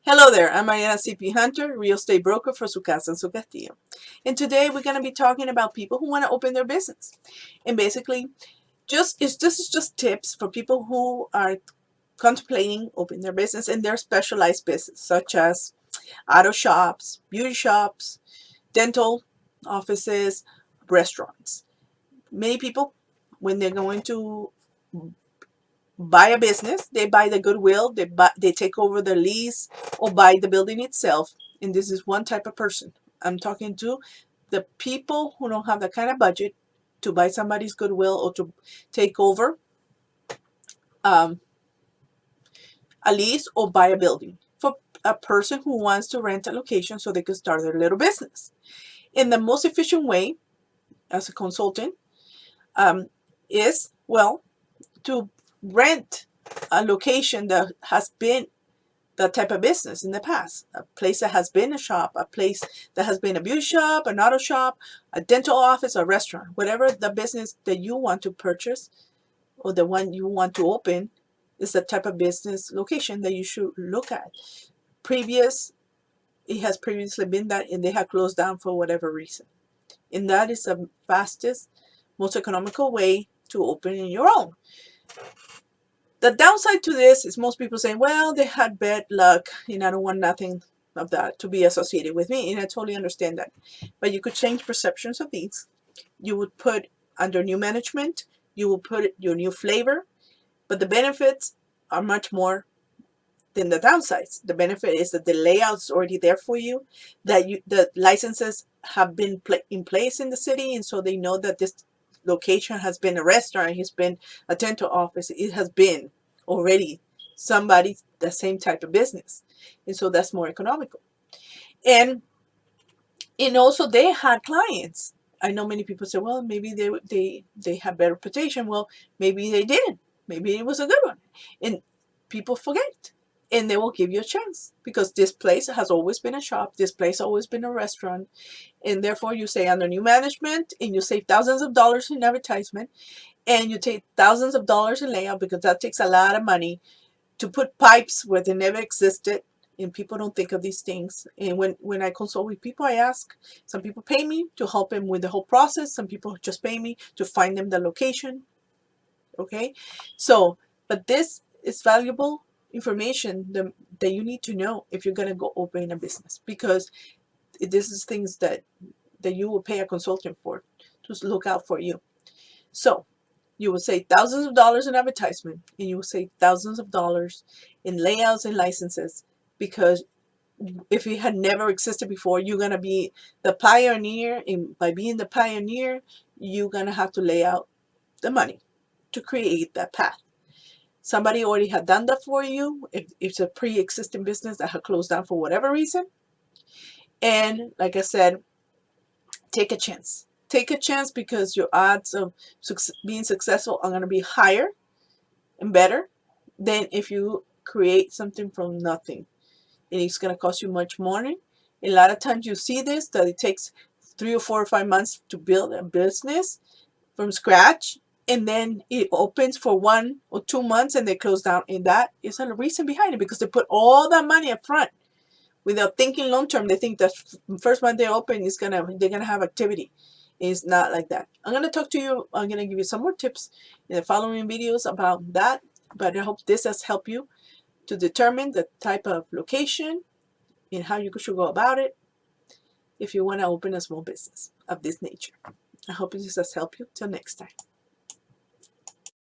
Hello there, I'm Ariana Hunter, real estate broker for su casa and su castillo. And today we're going to be talking about people who want to open their business. And basically, this is just tips for people who are contemplating opening their business in their specialized business, such as auto shops, beauty shops, dental offices, restaurants. Many people, when they're going to buy a business, they buy the goodwill, they take over the lease or buy the building itself. And this is one type of person. I'm talking to the people who don't have the kind of budget to buy somebody's goodwill or to take over um, a lease or buy a building for a person who wants to rent a location so they can start their little business. And the most efficient way as a consultant is, well, to rent a location that has been that type of business in the past. A place that has been a shop, a place that has been a beauty shop, an auto shop, a dental office, a restaurant, whatever the business that you want to purchase or the one you want to open is the type of business location that you should look at. It has previously been that and they have closed down for whatever reason. And that is the fastest, most economical way to open in your own. The downside to this is most people saying, well, they had bad luck and I don't want nothing of that to be associated with me. And I totally understand that. But you could change perceptions of these. You would put under new management, you will put your new flavor, but the benefits are much more than the downsides. The benefit is that the layout is already there for you, that the licenses have been in place in the city, and so they know that this location has been a restaurant, has been a dental office, it has been already somebody the same type of business, and so that's more economical. And also they had clients. I know many people say, well, maybe they have better reputation. Well, maybe they didn't. Maybe it was a good one, and people forget. And they will give you a chance because this place has always been a shop. This place has always been a restaurant. And therefore you say under new management and you save thousands of dollars in advertisement and you take thousands of dollars in layout because that takes a lot of money to put pipes where they never existed. And people don't think of these things. And when I consult with people, I ask, some people pay me to help them with the whole process. Some people just pay me to find them the location. Okay. So, but this is valuable information that you need to know if you're going to go open a business, because this is things that you will pay a consultant for to look out for you. So you will save thousands of dollars in advertisement and you will save thousands of dollars in layouts and licenses, because if it had never existed before, you're going to be the pioneer, and by being the pioneer you're going to have to lay out the money to create that path. Somebody already had done that for you if it's a pre-existing business that had closed down for whatever reason. And like I said, take a chance. Take a chance because your odds of being successful are going to be higher and better than if you create something from nothing. And it's going to cost you much more. A lot of times you see this, that it takes 3 or 4 or 5 months to build a business from scratch, and then it opens for 1 or 2 months and they close down. And that is a reason behind it, because they put all that money up front without thinking long term. They think that first month they open they're gonna have activity. It's not like that. I'm gonna give you some more tips in the following videos about that, but I hope this has helped you to determine the type of location and how you should go about it if you want to open a small business of this nature. I hope this has helped you. Till next time.